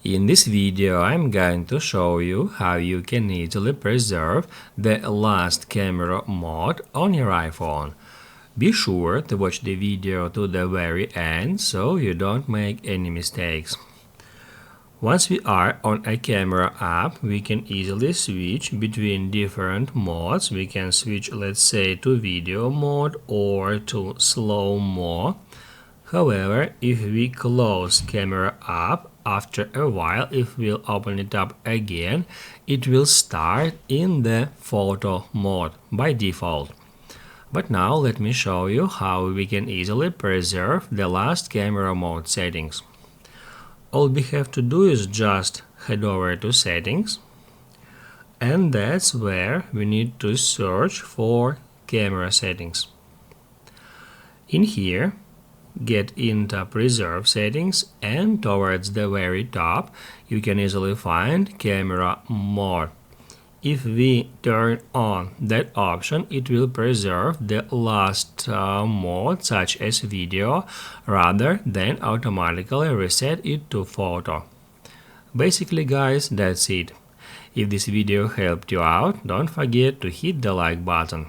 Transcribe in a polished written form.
In this video, I'm going to show you how you can easily preserve the last camera mode on your iPhone. Be sure to watch the video to the very end so you don't make any mistakes. Once we are on a camera app, we can easily switch between different modes. We can switch, let's say, to video mode or to slow-mo. However, if we close camera app, after a while, if we'll open it up again, it will start in the photo mode by default. But now let me show you how we can easily preserve the last camera mode settings. All we have to do is just head over to settings, and that's where we need to search for camera settings. In here, get into preserve settings, and towards the very top you can easily find camera mode. If we turn on that option, it will preserve the last mode such as video rather than automatically reset it to photo. Basically guys, that's it. If this video helped you out, don't forget to hit the like button.